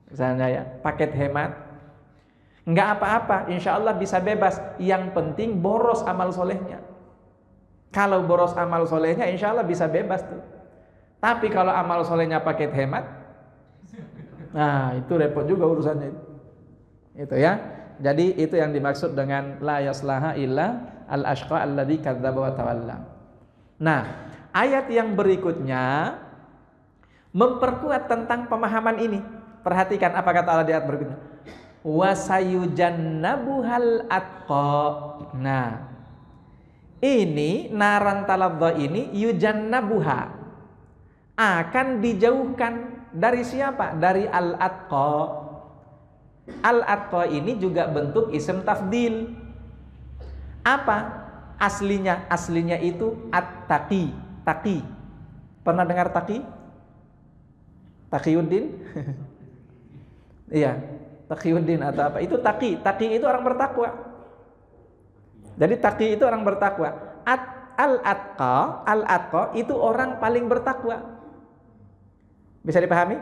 misalnya ya, paket hemat, nggak apa-apa, insya Allah bisa bebas. Yang penting boros amal solehnya. Kalau boros amal solehnya, insya Allah bisa bebas tuh. Tapi kalau amal solehnya paket hemat, nah itu repot juga urusannya itu. Itu ya. Jadi itu yang dimaksud dengan la yaslaha illa al-ashqa alladzi kadzdzaba wa tawalla. Nah, ayat yang berikutnya memperkuat tentang pemahaman ini. Perhatikan apa kata Allah di ayat berikutnya. Wa sayujannabuhal atqa. Nah, ini naran taladzah ini yujannabuha akan dijauhkan dari siapa? Dari al-atqa. Al-atqa ini juga bentuk isim tafdil. Apa aslinya? Aslinya itu at-taqi. Taqi. Pernah dengar taqi? Taqiyuddin? Iya, Taqiyuddin atau apa? Itu taqi. Taqi itu orang bertakwa. Jadi taqi itu orang bertakwa. Al-atqa itu orang paling bertakwa. Bisa dipahami?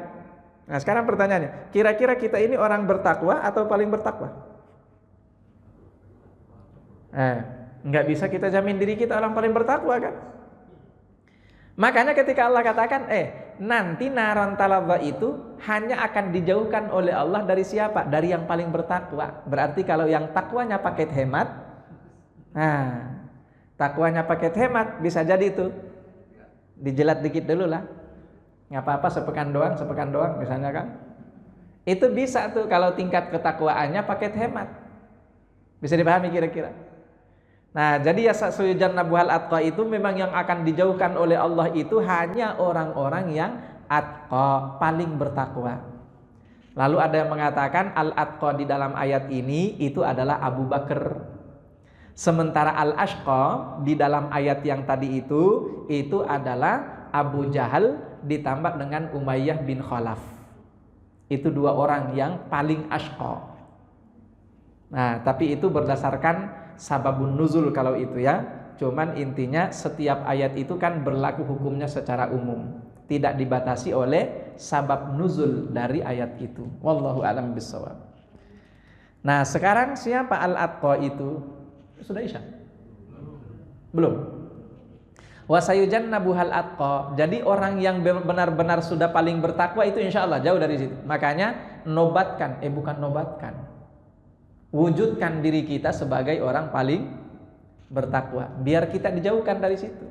Nah, sekarang pertanyaannya, kira-kira kita ini orang bertakwa atau paling bertakwa? Nggak bisa kita jamin diri kita orang paling bertakwa kan? Makanya ketika Allah katakan, nanti naran taladzah itu hanya akan dijauhkan oleh Allah dari siapa? Dari yang paling bertakwa. Berarti kalau yang takwanya paket hemat, nah, takwanya paket hemat, bisa jadi itu dijelat dikit dulu lah. Nggak apa-apa, sepekan doang misalnya kan. Itu bisa tuh kalau tingkat ketakwaannya paket hemat. Bisa dipahami kira-kira? Nah, jadi ya sayujannabuhal atqa itu memang yang akan dijauhkan oleh Allah itu hanya orang-orang yang atqa, paling bertakwa. Lalu ada yang mengatakan al-atqa di dalam ayat ini itu adalah Abu Bakar. Sementara al-ashqa di dalam ayat yang tadi itu adalah Abu Jahal ditambah dengan Umayyah bin Khalaf. Itu dua orang yang paling ashqa. Nah, tapi itu berdasarkan sababun nuzul kalau itu ya. Cuman intinya setiap ayat itu kan berlaku hukumnya secara umum, tidak dibatasi oleh sabab nuzul dari ayat itu. Wallahu a'lam bishawab. Nah, sekarang siapa al-atqa itu? Sudah isya? Belum. Wasayujannabuhal atqa. Jadi orang yang benar-benar sudah paling bertakwa itu insya Allah jauh dari situ. Makanya wujudkan diri kita sebagai orang paling bertakwa, biar kita dijauhkan dari situ.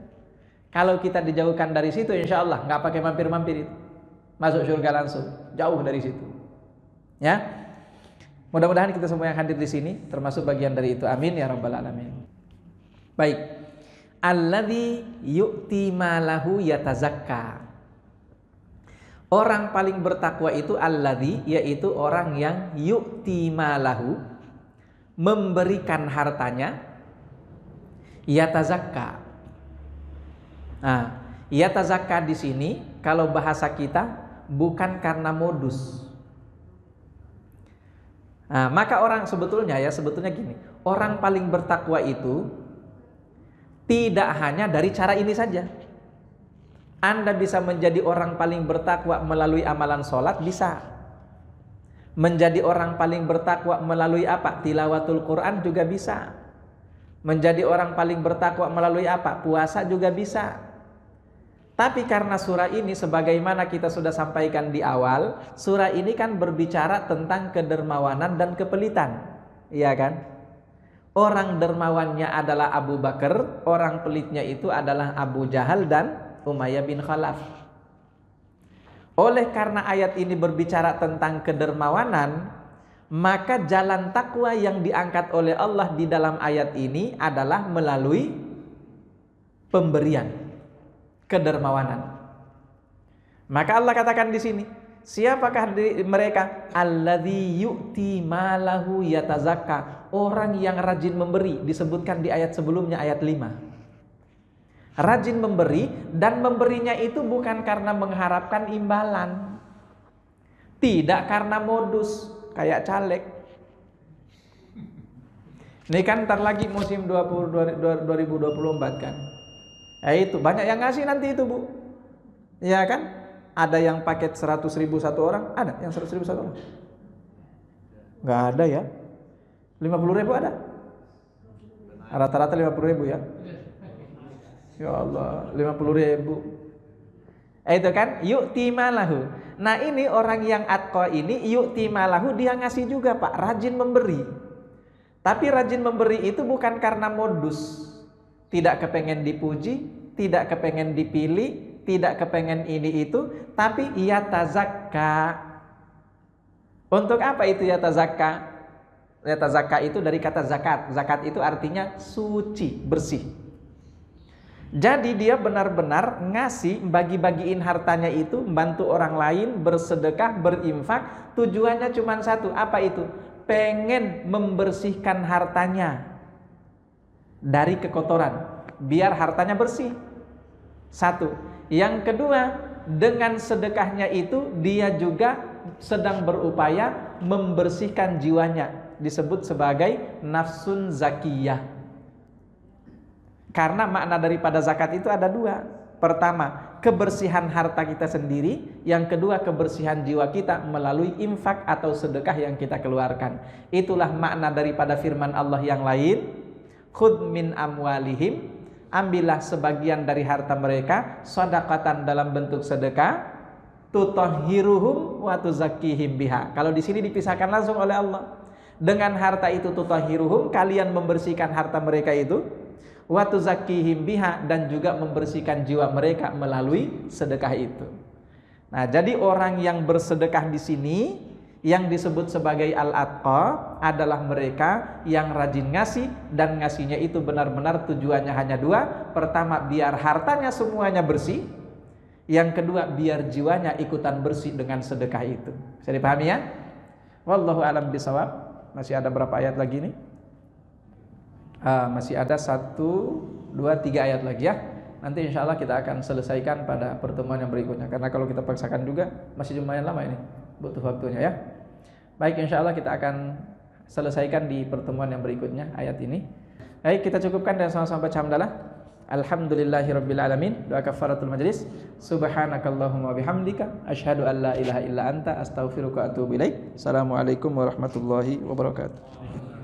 Kalau kita dijauhkan dari situ, insya Allah nggak pakai mampir-mampir itu, masuk surga langsung, jauh dari situ. Ya. Mudah-mudahan kita semua yang hadir di sini termasuk bagian dari itu. Amin ya rabbal alamin. Baik. Alladzi yu'ti malahu yatazakka. Orang paling bertakwa itu alladzi, yaitu orang yang yu'ti malahu, memberikan hartanya, yatazakka. Nah, yatazakka di sini kalau bahasa kita bukan karena modus. Nah, maka orang sebetulnya gini, orang paling bertakwa itu tidak hanya dari cara ini saja. Anda bisa menjadi orang paling bertakwa melalui amalan sholat, bisa. Menjadi orang paling bertakwa melalui apa? Tilawatul Quran juga bisa. Menjadi orang paling bertakwa melalui apa? Puasa juga bisa. Tapi karena surah ini sebagaimana kita sudah sampaikan di awal, surah ini kan berbicara tentang kedermawanan dan kepelitan. Iya kan? Orang dermawannya adalah Abu Bakar, orang pelitnya itu adalah Abu Jahal dan Umayyah bin Khalaf. Oleh karena ayat ini berbicara tentang kedermawanan, maka jalan takwa yang diangkat oleh Allah di dalam ayat ini adalah melalui pemberian kedermawanan. Maka Allah katakan di sini, siapakah mereka? Alladzi yu'ti malahu yatazakka. Orang yang rajin memberi, disebutkan di ayat sebelumnya, ayat 5. Rajin memberi, dan memberinya itu bukan karena mengharapkan imbalan, tidak karena modus kayak caleg. Ini kan ntar lagi musim 2024 kan. Ya itu banyak yang ngasih nanti itu Bu. Ya kan? Ada yang paket 100.000 satu orang, ada yang 100.000 satu orang. Enggak ada ya. 50.000 ada. Rata-rata 50.000 ya. Ya Allah, 50.000. Itu kan yu'ti malahu. Nah, ini orang yang atqa ini yu'ti malahu, dia ngasih juga, Pak, rajin memberi. Tapi rajin memberi itu bukan karena modus. Tidak kepengen dipuji, tidak kepengen dipilih, tidak kepengen ini itu, tapi yatazakka. Untuk apa itu yatazakka? Yatazakka itu dari kata zakat. Zakat itu artinya suci, bersih. Jadi dia benar-benar ngasih, bagi-bagiin hartanya itu, membantu orang lain, bersedekah, berinfak. Tujuannya cuma satu, apa itu? Pengen membersihkan hartanya dari kekotoran, biar hartanya bersih. Satu. Yang kedua, dengan sedekahnya itu dia juga sedang berupaya membersihkan jiwanya, disebut sebagai nafsun zakiyah. Karena makna daripada zakat itu ada dua. Pertama, kebersihan harta kita sendiri. Yang kedua, kebersihan jiwa kita melalui infak atau sedekah yang kita keluarkan. Itulah makna daripada firman Allah yang lain, khudh min amwalihim, ambillah sebagian dari harta mereka, shadaqatan dalam bentuk sedekah, tutahhiruhum wa tuzakkihim biha. Kalau di sini dipisahkan langsung oleh Allah. Dengan harta itu tutahhiruhum, kalian membersihkan harta mereka itu, wa tuzakkihim biha, dan juga membersihkan jiwa mereka melalui sedekah itu. Nah, jadi orang yang bersedekah di sini yang disebut sebagai al-atqa adalah mereka yang rajin ngasih, dan ngasihnya itu benar-benar tujuannya hanya dua. Pertama, biar hartanya semuanya bersih. Yang kedua, biar jiwanya ikutan bersih dengan sedekah itu. Bisa dipahami ya? Wallahu a'lam bishawab. Masih ada berapa ayat lagi nih? Masih ada 1, 2, 3 ayat lagi ya. Nanti insya Allah kita akan selesaikan pada pertemuan yang berikutnya. Karena kalau kita paksakan juga masih lumayan lama ini, butuh waktunya ya. Baik, insya Allah kita akan selesaikan di pertemuan yang berikutnya ayat ini. Baik, kita cukupkan dan sama-sama baca hamdalah. Alhamdulillahirabbil alamin. Doa kafaratul majlis. Subhanakallahumma bihamdika asyhadu an la ilaha illa anta astaghfiruka wa atubu ilaik. Assalamualaikum warahmatullahi wabarakatuh.